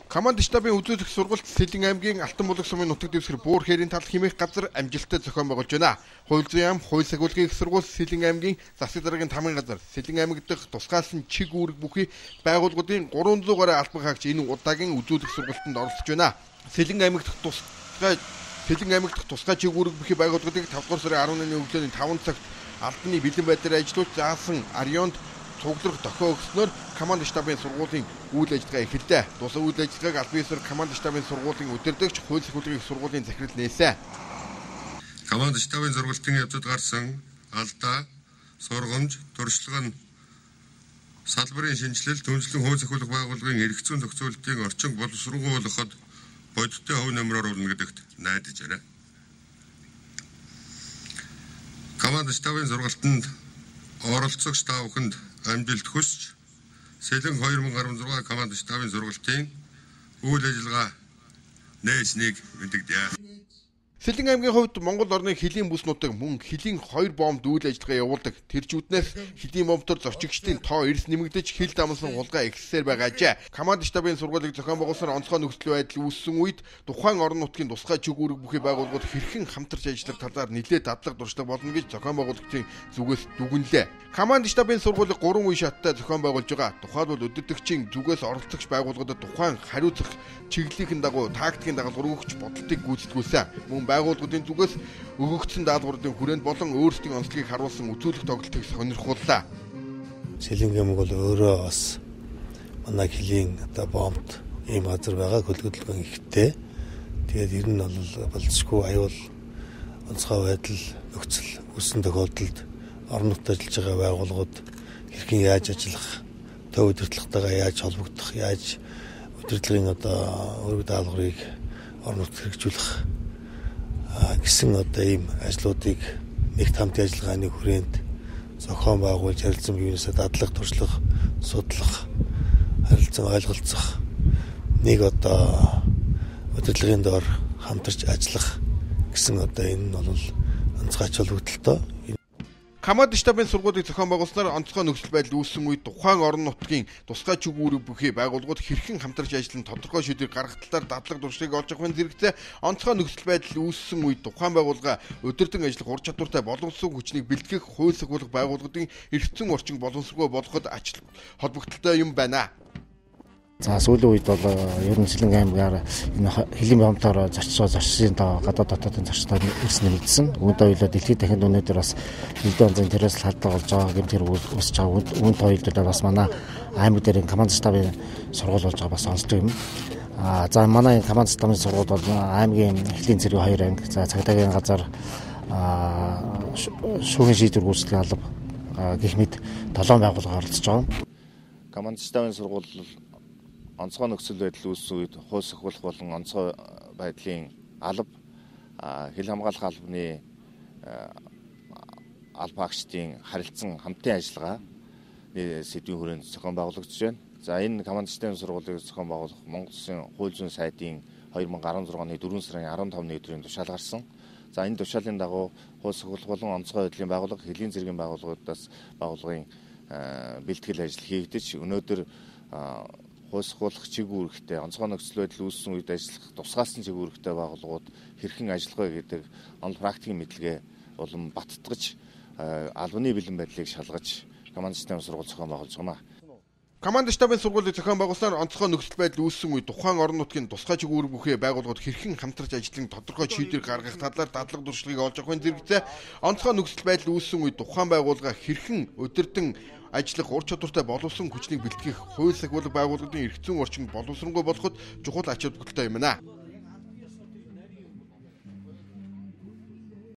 Команд штабын үзүүлэх сургалт Сэлэн аймгийн Алтан булаг сумын нутаг дэвсгэр буур хэрийн тал хэмээх газар амжилттай зохион байгуулж байна. Хууль зүйн ам, хууль сахиулгын их сургууль Сэлэн аймгийн засаг даргын тамгын газар Сэлэн аймаг дахь тусгаалсан чиг үүрэг бүхий байгууллагуудын 300 гаруй албан хаагч энэ удаагийн үзүүлэх сургалтанд оролцож байна. Сэлэн аймаг дахь тусгай чиг үүрэг бүхий байгууллагуудыг 5 дугаар сарын 11-ний өглөөний 5 цагт албаны бэлэн байдлаар ажиллуулж заасан Арионд цуглах дохио өгснөөр команд штабын сургуулийн үйл ажиллагаа эхэллээ. Дуусах үйл ажиллагааг албан ёсоор команд штабын сургуулийн удирдагч хууль сахиулгын сургуулийн захирал нээсэн. Команд штабын сургалтын явцад гарсан алдаа, сургамж, туршлага нь салбарын шинжилэл, түншлэн хууль сахиулах байгууллагын эрх зүйн зохицуулалтын орчин боловсруулахад бодиттой хөв нэмрээр болно гэдэгт найдаж байна. Команд штабын сургалтанд оролцогч та бүхэнд амжилт хүсч Сэлэн 2016 команд штабын сургалтын үйл ажиллагаа нээснийг мэдэгдэе. Сэлэн аймгийн хувьд Монгол орны хөлийн бүс нутаг мөн хөлийн 2 бомбд үйл ажиллагаа явуулдаг. Тэр зүйднээс хөлийн бомбтор зорчигчдын тоо эрс нэмэгдэж хил дамсан хулгай ихсээр байгаажээ. Команд штабын сургуулийг зохион байгуулсаар онцгой нөхцөл байдал үүссэн үед тухайн орон нутгийн тусгай чиг үүрэг бүхий байгууллагууд хэрхэн хамтарч ажиллах талаар нэлээд дадлаг дуршлаг болно гэж зохион байгуулагчдын зүгээс дүгнэлээ. Команд штабын сургуулийг 3 үе шаттай зохион байгуулж байгаа. Тухайлбал өдөртөгчийн зүгээс оролцогч байгууллагуудад тухайн хариуцах чиглэлийн дагуу тактикийн дагалгавар өгч бодлтыг гүйцэтгүүлсэн. Мөн байгууллагуудын зүгээс өгөгдсөн даалгаврын хүрээнд болон өөрсдийн онцлогийг харуулсан үзүүлэх тоглолтыг сонирхууллаа. Сэлэн аймаг бол өөрөө бас манай хөлийн бомбд ийм газар байгаа хөлгөдлгөн ихтэй. Тэгээд ер нь бол болцсгүй аюул онцгой байдал нөхцөл үүссэн тохиолдолд орон нутгад ажиллаж байгаа байгууллагууд хэрхэн яаж ажиллах, төв удирдлагатайгаа яаж холбогдох, яаж удирдлагын үүрэг даалгаврыг орон нутгад хэрэгжүүлэх гэсэн ийм ажлуудыг нэгт хамтын ажиллагааны хүрээнд зохион байгуулж харилцан биенээсээ дадлах, туршлах, судлах, харилцан ойлголцох нэг удирдлагын доор хамтарч ажиллах гэсэн энэ нь бол онцгой ач холбогдолтой. Команд штабын сургуулийг зохион байгуулснаар онцгой нөхцөл байдал үүссэн үед тухайн орон нутгийн тусгай чиг үүрэг бүхий байгууллагууд хэрхэн хамтарч ажиллан тодорхой шийдвэр гаргах талаар дадлаг дуршлагыг олж авахын зэрэгцээ онцгой нөхцөл байдал үүссэн үед тухайн байгууллага өдөртөн ажиллах ур чадвартай боловсрол хүчнийг бэлтгэх хууль сахиулах байгууллагуудын эрх зүйн орчин боловсролгүй болгоход ач холбогдолтой юм байна. За сүүлийн үед бол ер нь Сэлэн аймгаар энэ хөлийн бомбоор зорчсон тоо гадаад дотоодын зорчтой эрс нэмэгдсэн. Үүнтэй үйлдэл дэлхийд дахинд өнөөдөр бас элдэн онцгийн терроризм халдлага болж байгаа гэмтэр үүсэж байгаа. Үүнтэй үйлдэл бас манай аймаг дээр команд штабын сургууль болж байгаа бас онцлог юм. За манай команд штабын сургууль бол аймгийн хөлийн зэрэг 2 анги, за цагдаагийн газар шүүхийн шийдвэр гүйцэтгэх алба гэх мэт 7 байгууллага оролцож байгаа. Команд штабын сургууль онцгой нөхцөл байдал үүссэн үед хууль сахиулах болон онцгой байдлын алба, хил хамгаалах албаны албан хаагчдын харилцан хамтын ажиллагаа сэдвийн хүрээнд зохион байгуулагдж байна. За энэ команд штабын сургуулийг зохион байгуулах Монгол Улсын хууль зүйн сайдын 2016 оны 4 сарын 15-ны өдрийн тушаал гарсан. За энэ тушаалын дагуу хууль сахиулах болон онцгой байдлын байгууллага хөлийн зэргийн байгууллагын бэлтгэл ажил хийгдэж өнөөдөр хууль сахиулах чиг үүрэгтэй онцгой нөхцөл байдал үүссэн үед ажиллах тусгаалсан чиг үүрэгтэй байгууллагууд хэрхэн ажиллах вэ гэдэг онол практикийн мэдлэгээ улам баттгаж албаны бэлэн байдлыг шалгаж команд штабын сургууль зохион байгуулж байна. Команд штабын сургуулийг зохион байгуулснаар онцгой нөхцөл байдал үүссэн үед тухайн орон нутгийн тусгай чиг үүрэг бүхий байгууллагууд хэрхэн хамтарч ажиллан тодорхой шийдвэр гаргах талаар дадлаг дуршлагыг олж авахын зэрэгцээ онцгой нөхцөл байдал үүссэн үед тухайн байгууллага хэрхэн өдөртөн ажиллах ур чадвартай боловсон хүчнийг бэлтгэх хууль сахиулах байгууллагын эрх зүйн орчин боловсронгүй болоход чухал ач холбогдолтой юм байна.